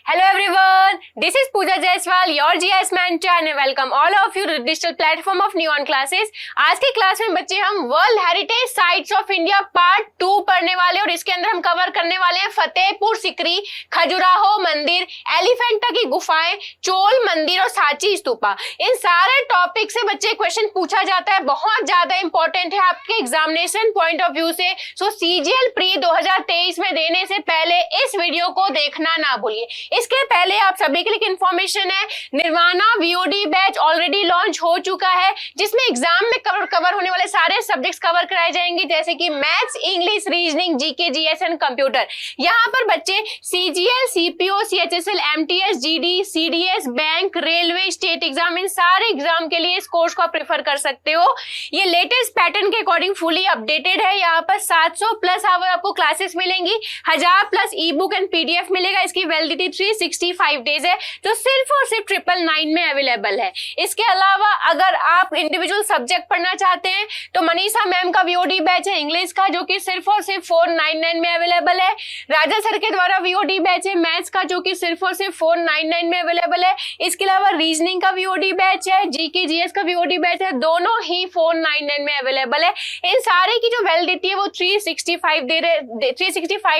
Hello everyone, this is Pooja Jaiswal, your GIS mentor and I welcome all of you to the digital platform of Neon Classes। आज की class में बच्चे हम world heritage sites of India part 2 पढ़ने वाले और इसके अंदर हम कवर करने वाले हैं फतेहपुर सिकरी, खजुराहो मंदिर, एलिफेंटा की गुफाएं, चोल मंदिर और सांची स्तूपा। इन सारे टॉपिक से बच्चे क्वेश्चन पूछा जाता है, बहुत ज्यादा इंपॉर्टेंट है आपके एग्जामिनेशन पॉइंट ऑफ व्यू से। सो सीजीएल प्री 2023 में देने से पहले इस वीडियो को देखना ना भूलिए। इसके पहले आप सभी के लिए इंफॉर्मेशन है, nirvana VOD batch already launch हो चुका है, जिसमें एग्जाम में कवर होने वाले सारे सब्जेक्ट्स कवर कराए जाएंगे, जैसे कि maths, English, reasoning, GK, GS and computer. यहाँ पर बच्चे CGL, CPO, CHSL, MTS, GD, CDS, bank, railway, state exam, इन सारे एग्जाम के लिए इस कोर्स को आप प्रेफर कर सकते हो। ये लेटेस्ट पैटर्न के अकॉर्डिंग फुली अपडेटेड है। यहाँ पर 700 प्लस आवर आपको क्लासेस मिलेंगी, 1000 plus E book and PDF मिलेगा। इसकी वैलिडिटी 365 डेज है, जो सिर्फ और सिर्फ 999 में अवेलेबल है। इसके अलावा अगर आप इंडिविजुअल सब्जेक्ट पढ़ना चाहते हैं तो मनीषा मैम का वीओडी बैच है इंग्लिश का, जो कि सिर्फ और सिर्फ 499 में अवेलेबल है। राजा सर के द्वारा वीओडी बैच है मैथ्स का, जो कि सिर्फ और सिर्फ 499 में अवेलेबल है। इसके अलावा रीजनिंग का वीओडी बैच है, जीके जीएस का वीओडी बैच है, दोनों ही 499 में अवेलेबल है। इन सारे की जो वैलिडिटी है वो 365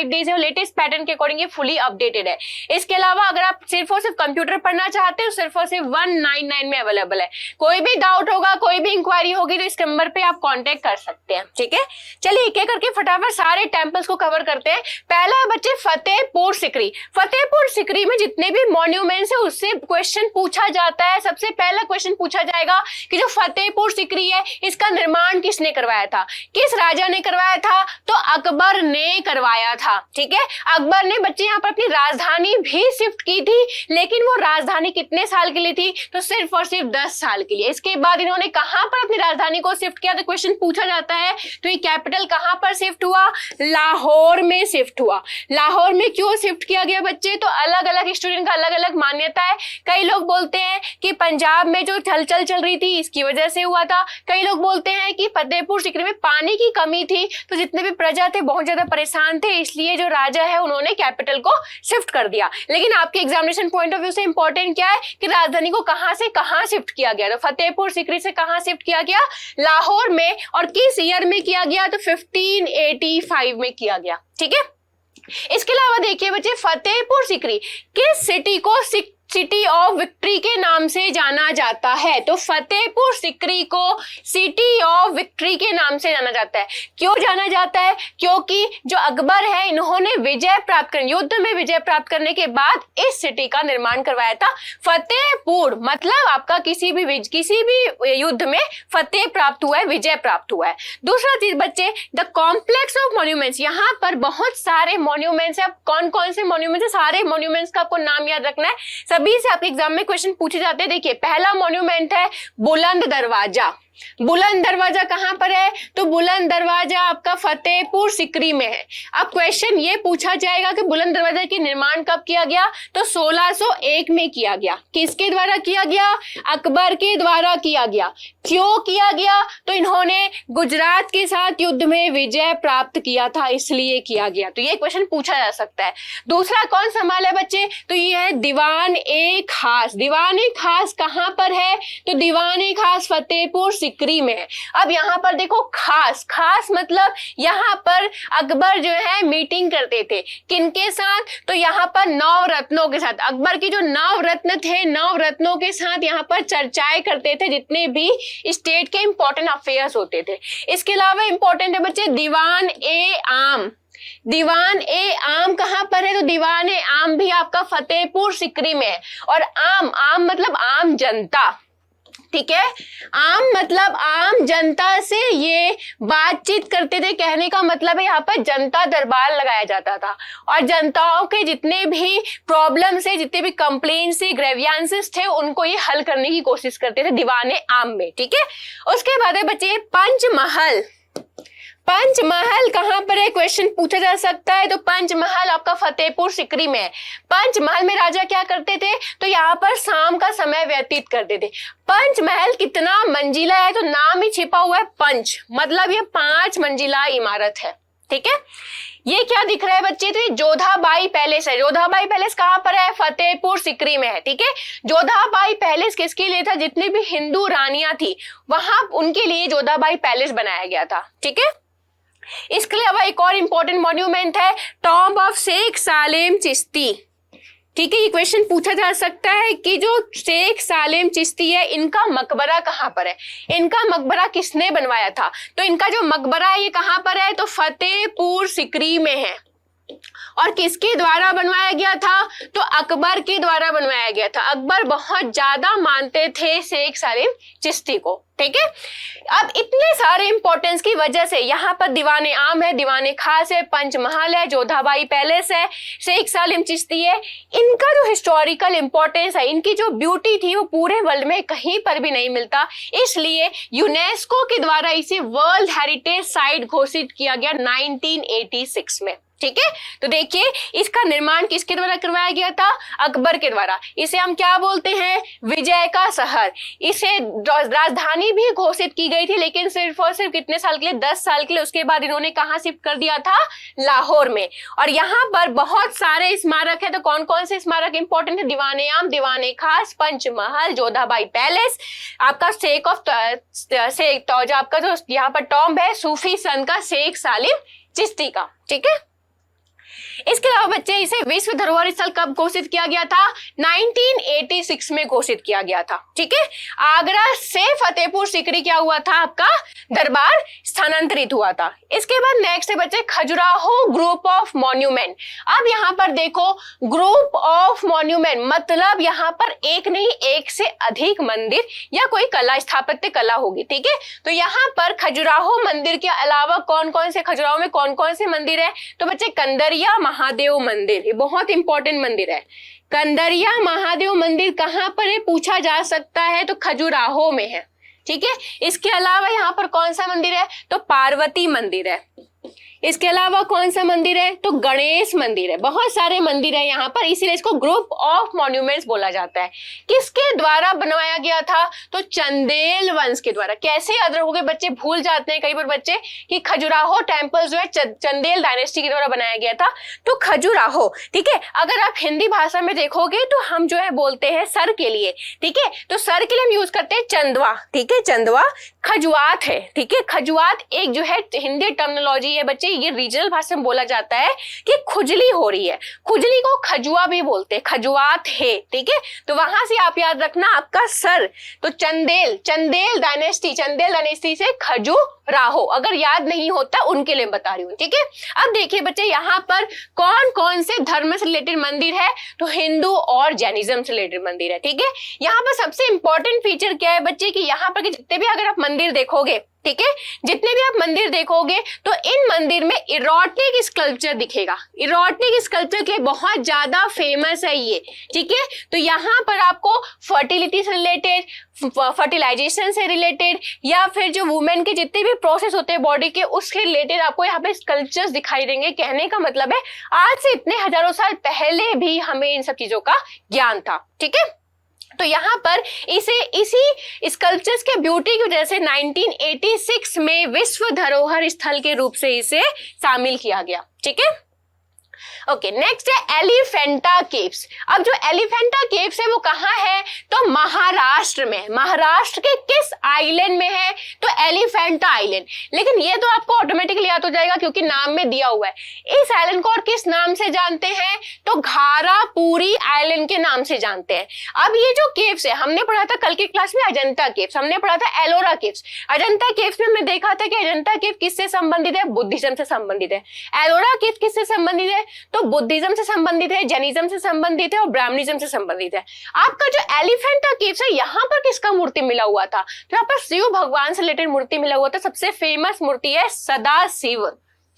डेज है, लेटेस्ट पैटर्न के अकॉर्डिंग ये फुली अपडेटेड है। इसके अलावा अगर आप सिर्फ और सिर्फ कंप्यूटर पढ़ना चाहते हो, सिर्फ और सिर्फ 199 में अवेलेबल है। कोई भी डाउट होगा, कोई भी इंक्वायरी होगी तो इस नंबर पे आप कांटेक्ट कर सकते हैं, ठीक है। चलिए एक एक करके फटाफट सारे टेंपल्स को कवर करते हैं। पहला है बच्चे फतेहपुर सिकरी। फतेहपुर सिकरी में जितने भी मॉन्यूमेंट्स है उससे क्वेश्चन पूछा जाता है। सबसे पहला क्वेश्चन पूछा जाएगा कि जो फतेहपुर सिकरी है इसका निर्माण किसने करवाया था, किस राजा ने करवाया था? तो अकबर ने करवाया था, ठीक है। अकबर ने बच्चे यहाँ पर अपनी राजधानी भी शिफ्ट की थी, लेकिन वो राजधानी कितने साल के लिए थी? तो सिर्फ और सिर्फ 10 साल के लिए। इसके बाद इन्होंने कहां पर अपनी राजधानी को शिफ्ट किया? तो क्वेश्चन पूछा जाता है तो ये कैपिटल कहां पर शिफ्ट हुआ? लाहौर में शिफ्ट हुआ। लाहौर में क्यों शिफ्ट किया गया बच्चे? तो अलग अलग स्टूडेंट का अलग अलग मान्यता है। कई लोग बोलते हैं कि पंजाब में जो हलचल चल रही थी इसकी वजह से हुआ था। कई लोग बोलते हैं कि फतेहपुर सिकरी में पानी की कमी थी, तो जितने भी प्रजा थे बहुत ज्यादा परेशान थे, इसलिए जो राजा है उन्होंने कैपिटल को शिफ्ट कर दिया। लेकिन आपके एग्जामिनेशन पॉइंट ऑफ व्यू से इंपॉर्टेंट क्या है कि राजधानी को कहां से कहां शिफ्ट किया गया? तो फतेहपुर सिकरी से कहां शिफ्ट किया गया? लाहौर में। और किस ईयर में किया गया? तो 1585 में किया गया, ठीक है। इसके अलावा देखिए बच्चे, फतेहपुर सिकरी किस सिटी को सिटी ऑफ विक्ट्री के नाम से जाना जाता है? तो फतेहपुर सिकरी को सिटी ऑफ विक्ट्री के नाम से जाना जाता है। क्यों जाना जाता है? क्योंकि जो अकबर है इन्होंने विजय प्राप्त कर, युद्ध में विजय प्राप्त करने के बाद इस सिटी का निर्माण करवाया था। फतेहपुर मतलब आपका किसी भी युद्ध में फतेह प्राप्त हुआ है, विजय प्राप्त हुआ है। दूसरा चीज बच्चे, द कॉम्प्लेक्स ऑफ मॉन्यूमेंट्स। यहाँ पर बहुत सारे मॉन्यूमेंट्स है। कौन कौन से मॉन्यूमेंट्स है? सारे मॉन्यूमेंट्स का आपको नाम याद रखना है, सभी से आपके एग्जाम में क्वेश्चन पूछे जाते हैं। देखिए पहला मॉन्यूमेंट है बुलंद दरवाजा। बुलंद दरवाजा कहां पर है? तो बुलंद दरवाजा आपका फतेहपुर सिकरी में है। अब क्वेश्चन ये पूछा जाएगा कि बुलंद दरवाजा की निर्माण कब किया गया? तो 1601 में किया गया। किसके द्वारा किया गया? अकबर के द्वारा किया गया। क्यों किया गया? तो इन्होंने गुजरात के साथ युद्ध में विजय प्राप्त किया था, इसलिए किया गया। तो ये क्वेश्चन पूछा जा सकता है। दूसरा कौन संभाला है बच्चे? तो ये है दीवान ए खास। दीवान ए खास कहां पर है? तो दीवान ए खास फतेहपुर सिकरी में है। अब यहाँ पर देखो, खास मतलब यहाँ पर अकबर जो है मीटिंग करते थे किनके साथ? तो यहाँ पर नवरत्नों के साथ। अकबर की जो नवरत्न थे, नवरत्नों के साथ यहाँ पर चर्चाएं करते थे, जितने भी स्टेट के इंपॉर्टेंट अफेयर्स होते थे। इसके अलावा इंपॉर्टेंट है बच्चे दीवान ए आम। दीवान ए आम कहां पर है? तो दीवान ए आम भी आपका फतेहपुर सिकरी में है। और आम मतलब आम जनता, ठीक है। आम मतलब आम जनता से ये बातचीत करते थे, कहने का मतलब है यहाँ पर जनता दरबार लगाया जाता था और जनताओं के जितने भी प्रॉब्लम्स है, जितने भी कंप्लेंट्स थे, ग्रेवियांसेस थे, उनको ये हल करने की कोशिश करते थे दीवाने आम में, ठीक है। उसके बाद है बच्चे पंचमहल। पंचमहल कहां पर है? क्वेश्चन पूछा जा सकता है। तो पंचमहल आपका फतेहपुर सिकरी में है। पंचमहल में राजा क्या करते थे? तो यहाँ पर शाम का समय व्यतीत करते थे। पंचमहल कितना मंजिला है? तो नाम ही छिपा हुआ है पंच, मतलब ये 5 मंजिला इमारत है। ठीक है, ये क्या दिख रहा है बच्चे, तो ये जोधाबाई पैलेस है। जोधाबाई पैलेस कहाँ पर है, फतेहपुर सीकरी में है। ठीक है, जोधाबाई पैलेस किसके लिए था, जितनी भी हिंदू रानियां थी वहां उनके लिए जोधाबाई पैलेस बनाया गया था। ठीक है, इसके अलावा एक और इंपॉर्टेंट मॉन्यूमेंट है टॉम्ब ऑफ शेख सालेम चिश्ती। ठीक है, ये क्वेश्चन पूछा जा सकता है कि जो शेख सालेम चिश्ती है इनका मकबरा कहाँ पर है, इनका मकबरा किसने बनवाया था। तो इनका जो मकबरा है ये कहाँ पर है, तो फतेहपुर सीकरी में है। और किसके द्वारा बनवाया गया था, तो अकबर के द्वारा बनवाया गया था। अकबर बहुत ज्यादा मानते थे शेख सालेम चिश्ती को। ठीक है, अब इतने सारे इंपॉर्टेंस की वजह से यहाँ पर दीवाने आम है, दीवाने खास है, पंचमहल है, जोधाबाई पैलेस है, शेख सालिम चिश्ती है, इनका जो हिस्टोरिकल इंपॉर्टेंस है, इनकी जो ब्यूटी थी वो पूरे वर्ल्ड में कहीं पर भी नहीं मिलता। इसलिए यूनेस्को के द्वारा इसे वर्ल्ड हेरिटेज साइट घोषित किया गया 1986 में। ठीक है, तो देखिए इसका निर्माण किसके द्वारा करवाया गया था, अकबर के द्वारा। इसे हम क्या बोलते हैं, विजय का शहर। इसे राजधानी भी घोषित की गई थी, लेकिन सिर्फ और सिर्फ कितने साल के लिए, 10 साल के लिए। उसके बाद इन्होंने कहां शिफ्ट कर दिया था, लाहौर में। और यहाँ पर बहुत सारे स्मारक है, तो कौन कौन से स्मारक इंपॉर्टेंट है, दीवाने आम, दीवाने खास, पंचमहल, जोधाबाई पैलेस, आपका शेख ऑफ आपका जो यहाँ पर टॉम्ब है सूफी संत का शेख सालिम चिश्ती का। ठीक है, इसके अलावा बच्चे इसे विश्व धरोहर स्थल कब घोषित किया गया था, 1986 में घोषित किया गया था। ठीक है, आगरा से फतेहपुर सीकरी क्या हुआ था, आपका दरबार स्थानांतरित हुआ था। इसके बाद नेक्स्ट है बच्चे खजुराहो ग्रुप ऑफ मॉन्यूमेंट। अब यहाँ पर देखो ग्रुप ऑफ मॉन्यूमेंट मतलब यहाँ पर एक नहीं एक से अधिक मंदिर या कोई कला, स्थापत्य कला होगी। ठीक है, तो यहाँ पर खजुराहो मंदिर के अलावा कौन कौन से, खजुराहो में कौन कौन से मंदिर है, तो बच्चे कंदरिया महादेव मंदिर, ये बहुत इंपॉर्टेंट मंदिर है। कंदरिया महादेव मंदिर कहां पर है पूछा जा सकता है, तो खजुराहो में है। ठीक है, इसके अलावा यहाँ पर कौन सा मंदिर है, तो पार्वती मंदिर है। इसके अलावा कौन सा मंदिर है, तो गणेश मंदिर है। बहुत सारे मंदिर है यहाँ पर, इसीलिए इसको ग्रुप ऑफ मॉन्यूमेंट्स बोला जाता है। किसके द्वारा बनवाया गया था, तो चंदेल वंश के द्वारा। कैसे याद रखोगे बच्चे, भूल जाते हैं कई बार बच्चे कि खजुराहो टेम्पल जो है चंदेल डायनेस्टी के द्वारा बनाया गया था। तो खजुराहो, ठीक है, अगर आप हिंदी भाषा में देखोगे तो हम जो है बोलते हैं सर के लिए। ठीक है, तो सर के लिए हम यूज करते हैं चंदवा। ठीक है, चंदवा खजुआत है। ठीक है, खजुआत एक जो है हिंदी टर्मिनोलॉजी है बच्चे, ये रीजनल भाषा में बोला जाता है कि खुजली हो रही है, खुजली को खजुआ भी बोलते हैं, खजुआत है। ठीक है, तो वहां से आप याद रखना आपका सर, तो चंदेल डायनेस्टी से खजुराहो, अगर याद नहीं होता उनके लिए बता रही हूँ। ठीक है, अब देखिए बच्चे यहाँ पर कौन कौन से धर्म से रिलेटेड मंदिर है, तो हिंदू और जैनिज्म से रिलेटेड मंदिर है। ठीक है, यहाँ पर सबसे इंपॉर्टेंट फीचर क्या है बच्चे कि यहाँ पर जितने भी अगर आप मंदिर देखोगे, ठीक है, जितने भी आप मंदिर देखोगे तो इन मंदिर में इरोटिक स्कल्पचर दिखेगा। इरोटिक स्कल्पचर के बहुत ज्यादा फेमस है ये। ठीक है, तो यहाँ पर आपको फर्टिलिटी से रिलेटेड, फर्टिलाइजेशन से रिलेटेड या फिर जो वुमेन के जितने भी प्रोसेस होते हैं बॉडी के उसके रिलेटेड आपको यहाँ पे स्कल्पचर्स दिखाई देंगे। कहने का मतलब है आज से इतने हजारों साल पहले भी हमें इन सब चीजों का ज्ञान था। ठीक है, तो यहाँ पर इसी स्कल्पचर्स के ब्यूटी की वजह से 1986 में विश्व धरोहर स्थल के रूप से इसे शामिल किया गया। ठीक है, ओके, नेक्स्ट है एलिफेंटा केव्स। अब जो एलिफेंटा केव्स है वो कहाँ है, तो महाराष्ट्र में। महाराष्ट्र के किस आइलैंड में है, तो एलिफेंटा आइलैंड। लेकिन ये तो आपको ऑटोमेटिकली याद हो जाएगा क्योंकि नाम में दिया हुआ है। इस आइलैंड को और किस नाम से जानते हैं, तो घारापुरी आइलैंड के नाम से जानते हैं। अब ये जो केव्स है हमने पढ़ा था कल की क्लास में अजंता केव्स, हमने पढ़ा था एलोरा केव्स। अजंता केव्स में हमने देखा था कि अजंता केव किससे संबंधित है, बुद्धिज्म से संबंधित है। एलोरा केव किससे संबंधित है, तो बुद्धिज्म से संबंधित है, जैनिज्म से संबंधित है और ब्राह्मणिज्म से संबंधित है। आपका जो एलिफेंटा केव्स है यहाँ पर किसका मूर्ति मिला हुआ था, तो यहाँ पर शिव भगवान से रिलेटेड मूर्ति मिला हुआ था। सबसे फेमस मूर्ति है सदाशिव।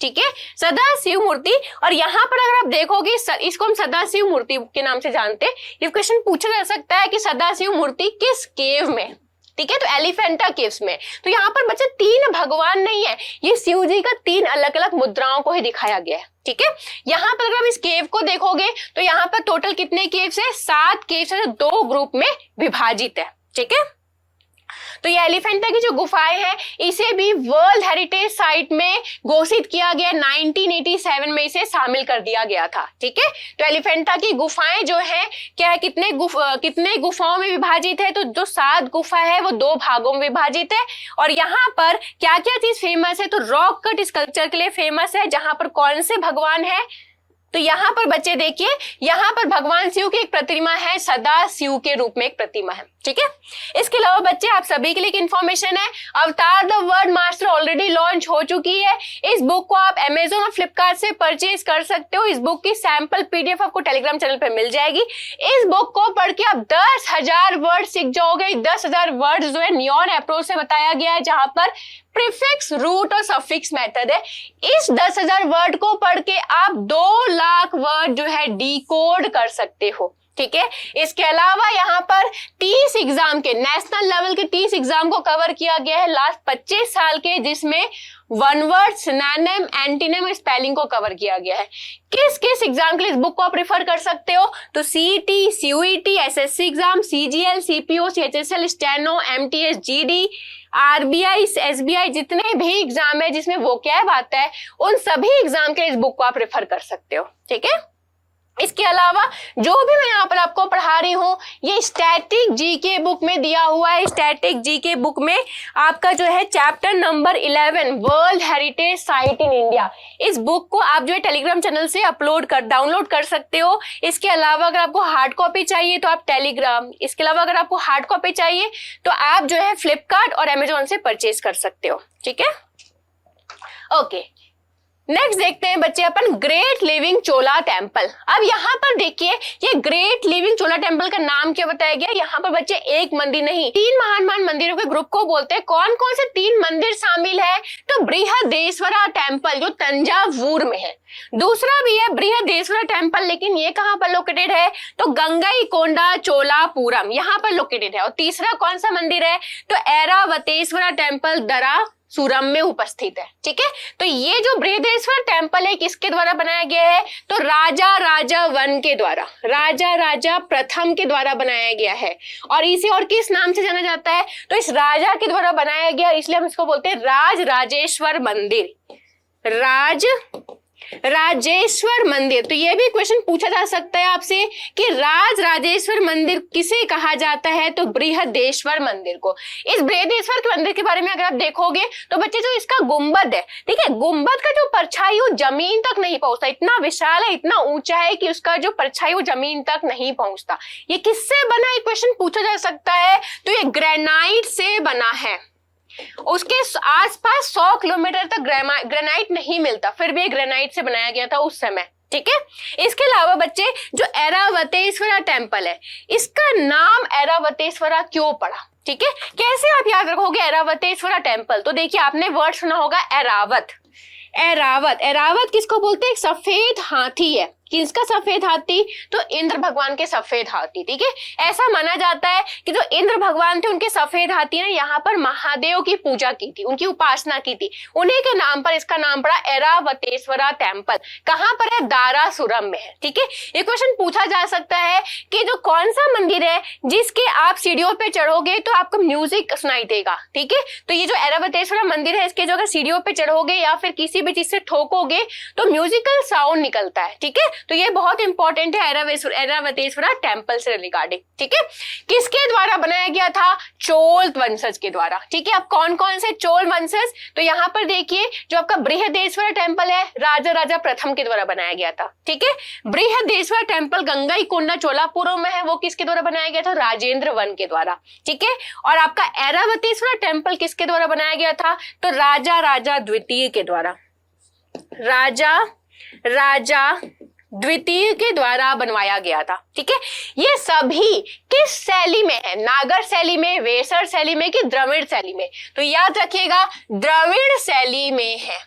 ठीक है, सदाशिव मूर्ति। और यहाँ पर अगर आप देखोगे इसको हम सदाशिव मूर्ति के नाम से जानते हैं। ये क्वेश्चन पूछा जा सकता है कि सदाशिव मूर्ति किस केव में। ठीक है, तो एलिफेंटा केव्स में। तो यहाँ पर बच्चे 3 भगवान नहीं है, ये शिव जी का 3 अलग अलग मुद्राओं को ही दिखाया गया है। ठीक है, यहाँ पर अगर आप इस केव को देखोगे तो यहाँ पर टोटल कितने केव्स है, 7 केव्स है जो 2 ग्रुप में विभाजित है। ठीक है, तो ये एलिफेंटा की जो गुफाएं हैं इसे भी वर्ल्ड हेरिटेज साइट में घोषित किया गया, 1987 में इसे शामिल कर दिया गया था। ठीक है, तो एलिफेंटा की गुफाएं जो है क्या है, कितने गुफाओं में विभाजित है, तो जो 7 गुफा है वो 2 भागों में विभाजित है। और यहाँ पर क्या क्या चीज फेमस है, तो रॉक कट स्कल्पचर के लिए फेमस है, जहां पर कौन से भगवान है, तो यहाँ पर बच्चे देखिए, यहाँ पर भगवान शिव की एक प्रतिमा है, सदा शिव के रूप में एक प्रतिमा है। ठीक है, इसके अलावा बच्चे आप सभी के लिए एक इंफॉर्मेशन है, अवतार the word master already launch हो चुकी है। इस बुक को आप अमेजोन और फ्लिपकार्ट से परचेज कर सकते हो। इस बुक की सैंपल पीडीएफ आपको टेलीग्राम चैनल पे मिल जाएगी। इस बुक को पढ़ के आप 10,000 वर्ड सीख जाओगे। 10,000 वर्ड जो है नियॉन अप्रोच से बताया गया है, जहां पर प्रीफिक्स, रूट और सफिक्स मेथड है। इस 10,000 वर्ड को पढ़ के आप 2 लाख वर्ड जो है डिकोड कर सकते हो। ठीक है, इसके अलावा यहाँ पर 30 एग्जाम के, नेशनल लेवल के 30 एग्जाम को कवर किया गया है लास्ट 25 साल के, जिसमें वन वर्ड, सिनोनिम, एंटीनिम और स्पेलिंग को कवर किया गया है। किस किस एग्जाम के लिए इस बुक को आप प्रेफर कर सकते हो, तो CET, CUET, SSC exam, CGL, CPO, CHSL, steno, MTS, GD, RBI, SBI, जितने भी एग्जाम है जिसमें वोकैब आता है, उन सभी एग्जाम के लिए इस बुक को आप प्रेफर कर सकते हो। ठीक है, इसके अलावा जो भी मैं यहाँ पर आपको पढ़ा रही हूँ ये स्टैटिक जीके बुक में दिया हुआ है। स्टैटिक जीके बुक में आपका जो है chapter number 11 world heritage site in India, इस बुक को आप जो है टेलीग्राम चैनल से डाउनलोड कर सकते हो। इसके अलावा अगर आपको हार्ड कॉपी चाहिए तो आप इसके अलावा अगर आपको हार्ड कॉपी चाहिए तो आप जो है फ्लिपकार्ट और अमेजोन से परचेज कर सकते हो। ठीक है, ओके, नेक्स्ट देखते हैं बच्चे अपन ग्रेट लिविंग चोला टेम्पल। अब यहाँ पर देखिए, ये ग्रेट लिविंग चोला टेम्पल का नाम क्या बताया गया, यहाँ पर बच्चे एक मंदिर नहीं 3 महान मंदिरों के ग्रुप को बोलते हैं। कौन कौन से 3 मंदिर शामिल है, तो बृहदेश्वरा टेम्पल जो तंजावुर में है, दूसरा भी है बृहदेश्वरा टेम्पल, लेकिन ये कहाँ पर लोकेटेड है, तो गंगईकोंडा चोलापुरम यहाँ पर लोकेटेड है। और तीसरा कौन सा मंदिर है, तो ऐरावतेश्वरा टेम्पल दरासुरम में उपस्थित है। ठीक है, तो ये जो बृहदेश्वर टेम्पल है किसके द्वारा बनाया गया है, तो राजा राजा वन के द्वारा, राजा राजा प्रथम के द्वारा बनाया गया है। और इसे और किस नाम से जाना जाता है, तो इस राजा के द्वारा बनाया गया, इसलिए हम इसको बोलते हैं राज राजेश्वर मंदिर, राजेश्वर मंदिर। तो ये भी क्वेश्चन पूछा जा सकता है आपसे कि राज राजेश्वर मंदिर किसे कहा जाता है, तो बृहदेश्वर मंदिर को। इस बृहदेश्वर के मंदिर के बारे में अगर आप देखोगे तो बच्चे जो इसका गुंबद है, ठीक है, गुंबद का जो परछाई वो जमीन तक नहीं पहुंचता, इतना विशाल है, इतना ऊंचा है कि उसका जो परछाई वो जमीन तक नहीं पहुंचता। ये किससे बना, एक क्वेश्चन पूछा जा सकता है, तो ये ग्रेनाइट से बना है। उसके आसपास 100 किलोमीटर तक ग्रेनाइट नहीं मिलता, फिर भी ग्रेनाइट से बनाया गया था उस समय। ठीक है, इसके अलावा बच्चे जो ऐरावतेश्वरा टेम्पल है, इसका नाम ऐरावतेश्वरा क्यों पड़ा, ठीक है, कैसे आप याद रखोगे ऐरावतेश्वरा टेम्पल, तो देखिए आपने वर्ड सुना होगा ऐरावत। ऐरावत किसको बोलते हैं, एक सफेद हाथी है। किसका सफेद हाथी, तो इंद्र भगवान के सफेद हाथी। ठीक है, ऐसा माना जाता है कि जो इंद्र भगवान थे उनके सफेद हाथी ने यहाँ पर महादेव की पूजा की थी, उनकी उपासना की थी, उन्हीं के नाम पर इसका नाम पड़ा ऐरावतेश्वरा टेम्पल। कहाँ पर है, दारासुरम में है। ठीक है, ये क्वेश्चन पूछा जा सकता है कि जो कौन सा मंदिर है जिसके आप सीढ़ियों पे चढ़ोगे तो आपको म्यूजिक सुनाई देगा। ठीक है, तो ये जो ऐरावतेश्वरा मंदिर है इसके जो अगर सीढ़ियों पे चढ़ोगे या फिर किसी भी चीज से ठोकोगे तो म्यूजिकल साउंड निकलता है। ठीक है, तो ये बहुत इंपॉर्टेंट है ऐरावतेश्वरा टेम्पल से रिगार्डिंग। ठीक है, किसके द्वारा बनाया गया था, चोल वंशज के द्वारा। ठीक है, अब कौन कौन से चोल वंशज, तो यहाँ पर देखिए जो आपका बृहदेश्वरा टेम्पल है राजा राजा प्रथम के द्वारा बनाया गया था। ठीक है, बृहदेश्वरा टेम्पल गंगईकोंडा चोलापुरम में है, वो किसके द्वारा बनाया गया था, राजेंद्र वन के द्वारा। ठीक है, और आपका ऐरावतेश्वरा टेम्पल किसके द्वारा बनाया गया था, तो राजा राजा द्वितीय के द्वारा, राजा राजा द्वितीय के द्वारा बनवाया गया था। ठीक है, ये सभी किस शैली में है, नागर शैली में, वेसर शैली में कि द्रविड़ शैली में, तो याद रखिएगा द्रविड़ शैली में है।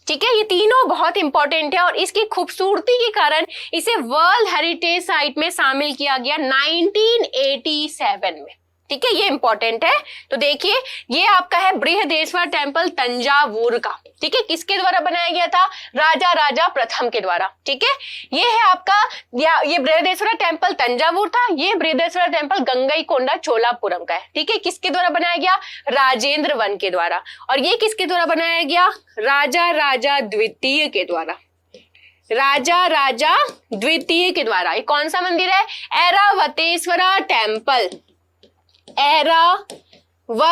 ठीक है, ये तीनों बहुत इंपॉर्टेंट है और इसकी खूबसूरती के कारण इसे वर्ल्ड हेरिटेज साइट में शामिल किया गया 1987 में। ठीक है, ये इंपॉर्टेंट है। तो देखिए ये आपका है बृहदेश्वर टेम्पल तंजावुर का, ठीक है, किसके द्वारा बनाया गया था? राजा राजा प्रथम के द्वारा। ठीक है, ये है आपका ये बृहदेश्वर टेम्पल तंजावुर था, ये बृहदेश्वर टेम्पल गंगईकोंडा चोलापुरम का है। ठीक है, किसके द्वारा बनाया गया? राजेंद्र वन के द्वारा। और ये किसके द्वारा बनाया गया? राजा राजा द्वितीय के द्वारा, राजा राजा द्वितीय के द्वारा। ये कौन सा मंदिर है? Airavatesvara temple, Airavatesvara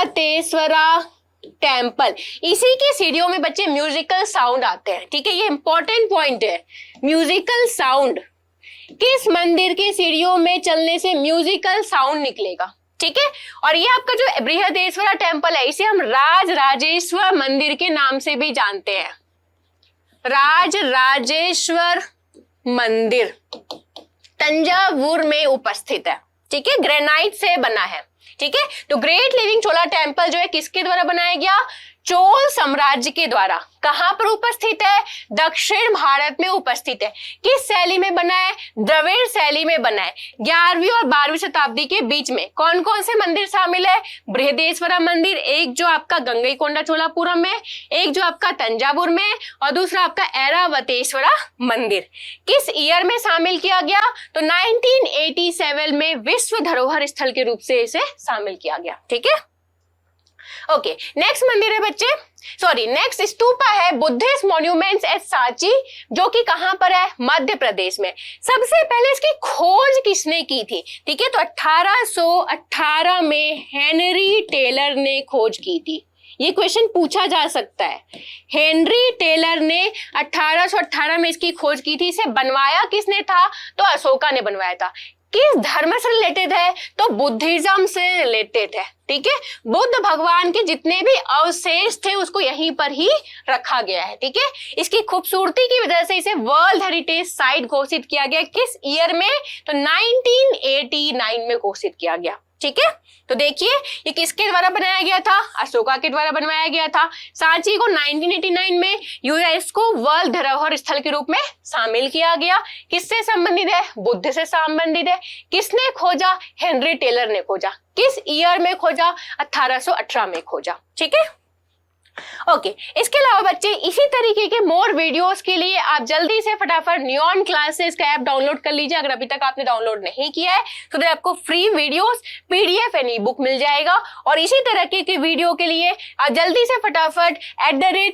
temple. इसी की सीढ़ियों में बच्चे म्यूजिकल साउंड आते हैं। ठीक है, ये इंपॉर्टेंट पॉइंट है, म्यूजिकल साउंड। किस मंदिर की सीढ़ियों में चलने से म्यूजिकल साउंड निकलेगा? ठीक है, और ये आपका जो बृहदेश्वरा टेम्पल है इसे हम राज राजेश्वर मंदिर के नाम से भी जानते हैं, राज राजेश्वर मंदिर तंजावुर में उपस्थित है। ठीक है, ग्रेनाइट से बना है। ठीक है, तो ग्रेट लिविंग चोला टेम्पल जो है किसके द्वारा बनाया गया? चोल साम्राज्य के द्वारा। कहां पर उपस्थित है? दक्षिण भारत में उपस्थित है। किस शैली में बना है? द्रविड़ शैली में बना है। 11वीं और 12वीं शताब्दी के बीच में कौन कौन से मंदिर शामिल है? बृहदेश्वरा मंदिर, एक जो आपका गंगईकोंडा चोलापुरम में, एक जो आपका तंजावुर में, और दूसरा आपका ऐरावतेश्वरा मंदिर। किस ईयर में शामिल किया गया? तो 1987 में विश्व धरोहर स्थल के रूप से इसे शामिल किया गया। ठीक है, ओके, नेक्स्ट मंदिर है बच्चे, नेक्स्ट स्तूपा है बुद्धिस्ट मॉन्यूमेंट्स एट सांची, जो कि कहां पर है? मध्य प्रदेश में। सबसे पहले इसकी खोज किसने की थी? ठीक है, तो 1818 में हेनरी टेलर ने खोज की थी। ये क्वेश्चन पूछा जा सकता है। हेनरी टेलर ने 1818 में इसकी खोज की थी। इसे बनवाया किसने था? तो अशोका ने बनवाया था। किस धर्म से रिलेटेड है? तो बुद्धिज्म से रिलेटेड है। ठीक है, बुद्ध भगवान के जितने भी अवशेष थे उसको यहीं पर ही रखा गया है। ठीक है, इसकी खूबसूरती की वजह से इसे वर्ल्ड हेरिटेज साइट घोषित किया गया। किस ईयर में? तो 1989 में घोषित किया गया। ठीक है, तो देखिए ये किसके द्वारा बनाया गया था? अशोका के द्वारा बनवाया गया था। सांची को 1989 में यूनेस्को वर्ल्ड धरोहर स्थल के रूप में शामिल किया गया। किससे संबंधित है? बुद्ध से संबंधित है। किसने खोजा? हेनरी टेलर ने खोजा। किस ईयर में खोजा? 1818 में खोजा। ठीक है, ओके, इसके अलावा बच्चे इसी तरीके के मोर वीडियोस के लिए आप जल्दी से फटाफट नियॉन क्लासेस का ऐप डाउनलोड कर लीजिए। अगर अभी तक आपने डाउनलोड नहीं किया है तो आपको free videos, PDF and e book मिल जाएगा। और इसी तरह के वीडियो के लिए आप जल्दी से फटाफट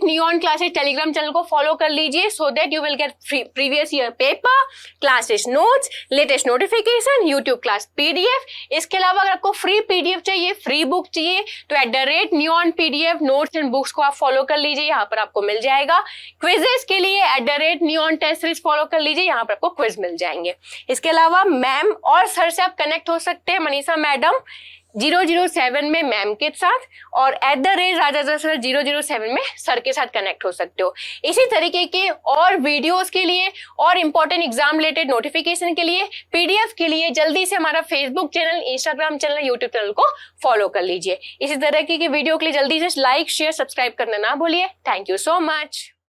@नियॉन क्लासेस टेलीग्राम चैनल को फॉलो कर लीजिए, so that you will get previous year paper, classes notes, latest notification, YouTube class PDF. इसके अलावा अगर आपको फ्री पीडीएफ चाहिए, फ्री बुक चाहिए, तो @neon PDF notes and books को आप फॉलो कर लीजिए, यहाँ पर आपको मिल जाएगा। क्विजेस के लिए @नियॉन टेस्ट सीरीज फॉलो कर लीजिए, यहाँ पर आपको क्विज मिल जाएंगे। इसके अलावा मैम और सर से आप कनेक्ट हो सकते हैं, मनीषा मैडम 007 में मैम के साथ, और @राजा सर 007 में सर के साथ कनेक्ट हो सकते हो। इसी तरीके के और वीडियोस के लिए और इंपॉर्टेंट एग्जाम रिलेटेड नोटिफिकेशन के लिए, पीडीएफ के लिए जल्दी से हमारा Facebook channel, Instagram channel, YouTube channel को फॉलो कर लीजिए। इसी तरह की वीडियो के लिए जल्दी से लाइक, शेयर, सब्सक्राइब करना ना भूलिए। Thank you so much.